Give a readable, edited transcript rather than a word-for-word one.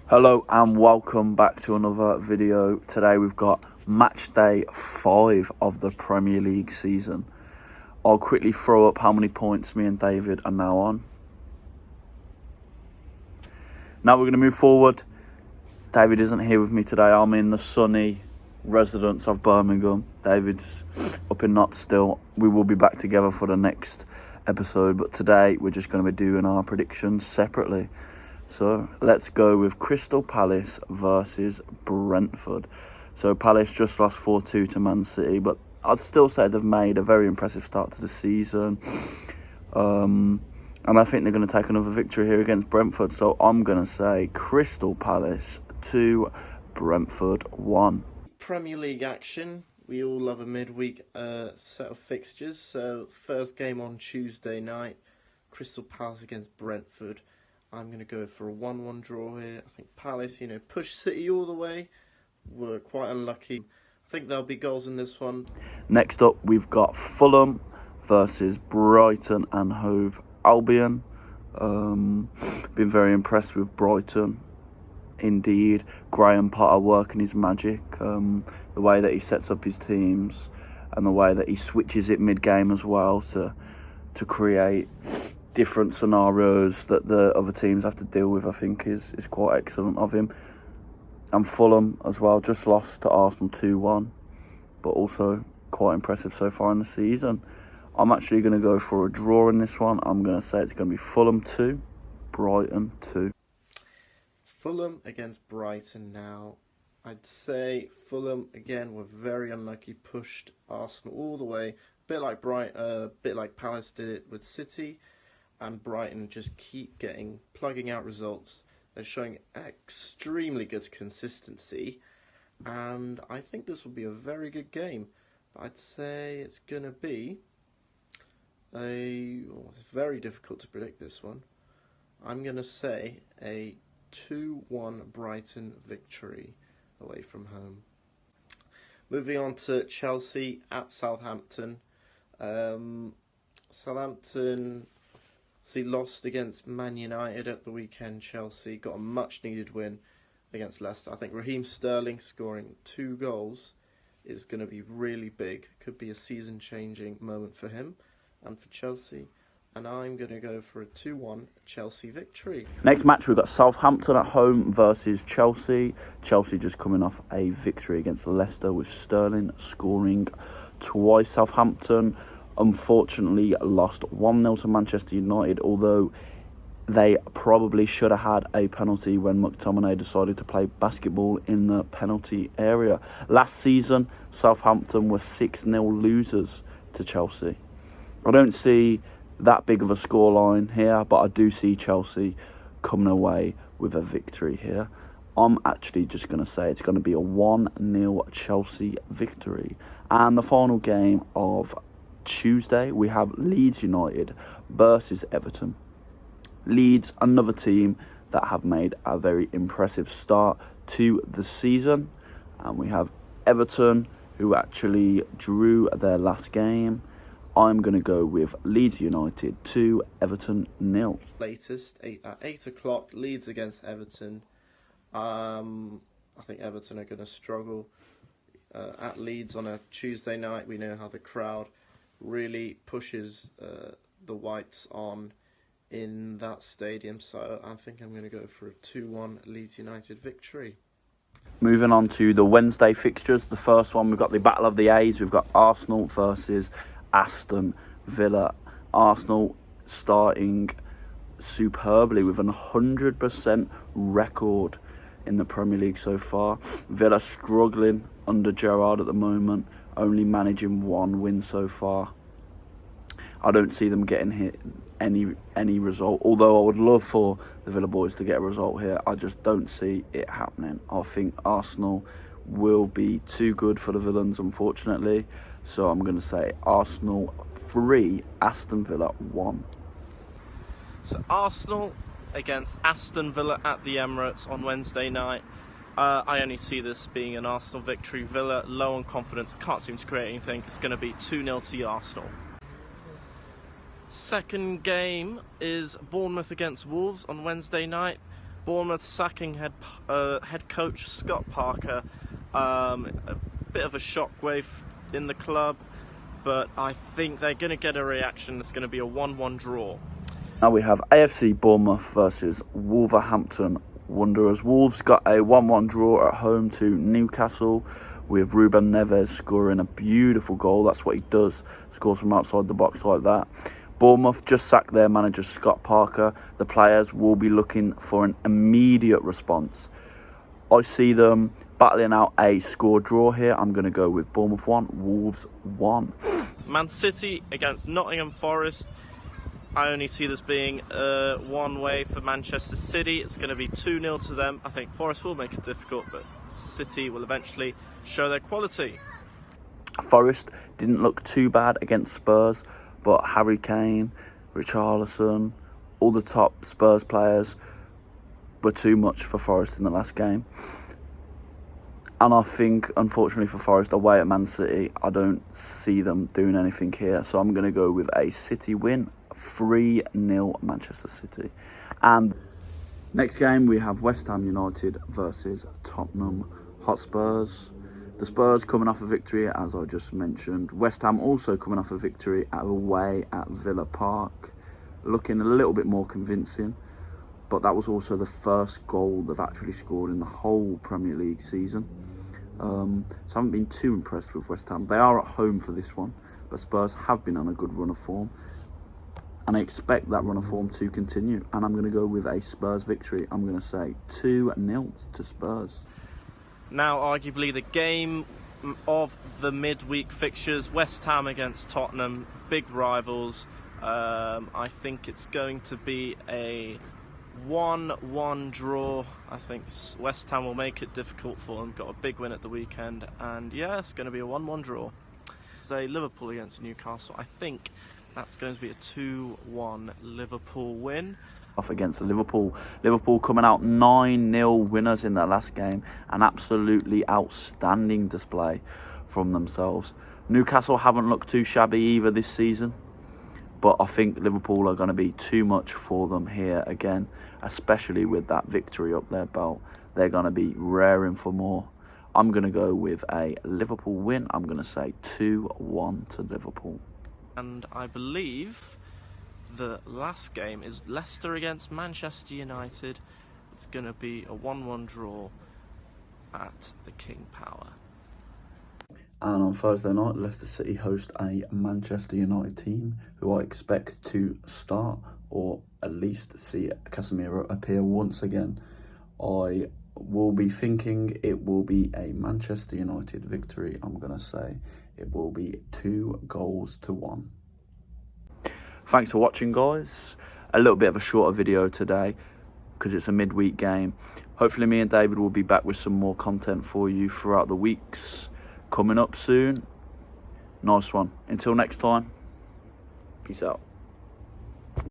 Hello and welcome back to another video. Today we've got match day 5 of the Premier League season. I'll quickly throw up how many points me and David are now on. Now we're going to move forward. David isn't here with me today. I'm in the sunny residence of Birmingham. David's up in Knottstill. We will be back together for the next episode, but today we're just going to be doing our predictions separately. So let's go with Crystal Palace versus Brentford. So Palace just lost 4-2 to Man City, but I'd still say they've made a very impressive start to the season. And I think they're going to take another victory here against Brentford. So I'm going to say Crystal Palace 2, Brentford 1. Premier League action. We all love a midweek set of fixtures. So first game on Tuesday night, Crystal Palace against Brentford. I'm going to go for a 1-1 draw here. I think Palace, push City all the way. Were quite unlucky. I think there'll be goals in this one. Next up, we've got Fulham versus Brighton and Hove Albion. Been very impressed with Brighton. Indeed, Graham Potter working his magic. The way that he sets up his teams and the way that he switches it mid-game as well to create different scenarios that the other teams have to deal with, I think is quite excellent of him. And Fulham as well, just lost to Arsenal 2-1, but also quite impressive so far in the season. I'm actually going to go for a draw in this one. I'm going to say it's going to be Fulham 2, Brighton 2. Fulham against Brighton now. I'd say Fulham, again, were very unlucky, pushed Arsenal all the way. A bit like Palace did it with City. And Brighton just keep plugging out results. They're showing extremely good consistency, and I think this will be a very good game. But I'd say it's going to be it's very difficult to predict this one. I'm going to say a 2-1 Brighton victory away from home. Moving on to Chelsea at Southampton. Southampton lost against Man United at the weekend. Chelsea got a much-needed win against Leicester. I think Raheem Sterling scoring 2 goals is going to be really big. Could be a season-changing moment for him and for Chelsea. And I'm going to go for a 2-1 Chelsea victory. Next match, we've got Southampton at home versus Chelsea. Chelsea just coming off a victory against Leicester with Sterling scoring twice. Southampton unfortunately lost 1-0 to Manchester United, although they probably should have had a penalty when McTominay decided to play basketball in the penalty area. Last season, Southampton were 6-0 losers to Chelsea. I don't see that big of a scoreline here, but I do see Chelsea coming away with a victory here. I'm actually just going to say it's going to be a 1-0 Chelsea victory. And the final game of Tuesday, we have Leeds United versus Everton. Leeds, another team that have made a very impressive start to the season. And we have Everton, who actually drew their last game. I'm going to go with Leeds United 2, Everton 0. Latest, at 8 o'clock, Leeds against Everton. I think Everton are going to struggle at Leeds on a Tuesday night. We know how the crowd really pushes the Whites on in that stadium, so I think I'm going to go for a 2-1 Leeds United victory. Moving on to the Wednesday fixtures. The first one, we've got the Battle of the A's. We've got Arsenal versus Aston Villa. Arsenal starting superbly with an 100% record in the Premier League so far. Villa struggling under Gerrard at the moment, only managing 1 win so far. I don't see them getting hit any result, although I would love for the Villa boys to get a result here. I just don't see it happening. I think Arsenal will be too good for the Villains, unfortunately. So I'm going to say Arsenal 3, Aston Villa 1. So Arsenal against Aston Villa at the Emirates on Wednesday night. I only see this being an Arsenal victory. Villa low on confidence, can't seem to create anything. It's going to be 2-0 to Arsenal. Second game is Bournemouth against Wolves on Wednesday night. Bournemouth sacking head coach Scott Parker. A bit of a shockwave in the club, but I think they're going to get a reaction. It's going to be a 1-1 draw. Now we have AFC Bournemouth versus Wolverhampton Wanderers. Wolves got a 1-1 draw at home to Newcastle, with Ruben Neves scoring a beautiful goal. That's what he does, scores from outside the box like that. Bournemouth just sacked their manager Scott Parker. The players will be looking for an immediate response. I see them battling out a score draw here. I'm going to go with Bournemouth 1, Wolves 1. Man City against Nottingham Forest. I only see this being one way for Manchester City. It's going to be 2-0 to them. I think Forest will make it difficult, but City will eventually show their quality. Forest didn't look too bad against Spurs, but Harry Kane, Richarlison, all the top Spurs players were too much for Forest in the last game. And I think, unfortunately for Forest, away at Man City, I don't see them doing anything here. So I'm going to go with a City win, 3-0 Manchester City. And next game, we have West Ham United versus Tottenham Hotspurs. The Spurs coming off a victory, as I just mentioned. West Ham also coming off a victory away at Villa Park. Looking a little bit more convincing. But that was also the first goal they've actually scored in the whole Premier League season. So I haven't been too impressed with West Ham. They are at home for this one, but Spurs have been on a good run of form. And I expect that run of form to continue. And I'm going to go with a Spurs victory. I'm going to say 2-0 to Spurs. Now, arguably the game of the midweek fixtures, West Ham against Tottenham, big rivals. I think it's going to be a 1-1 draw. I think West Ham will make it difficult for them. Got a big win at the weekend, and yeah, it's going to be a 1-1 draw. Say Liverpool against Newcastle. I think that's going to be a 2-1 Liverpool win. Off against Liverpool. Liverpool coming out 9-0 winners in their last game. An absolutely outstanding display from themselves. Newcastle haven't looked too shabby either this season, but I think Liverpool are going to be too much for them here again, especially with that victory up their belt. They're going to be raring for more. I'm going to go with a Liverpool win. I'm going to say 2-1 to Liverpool. And I believe the last game is Leicester against Manchester United. It's going to be a 1-1 draw at the King Power. And on Thursday night, Leicester City host a Manchester United team who I expect to start, or at least see Casemiro appear once again. I will be thinking it will be a Manchester United victory. I'm going to say it will be 2-1. Thanks for watching, guys. A little bit of a shorter video today because it's a midweek game. Hopefully me and David will be back with some more content for you throughout the weeks. Coming up soon. Nice one. Until next time, peace out.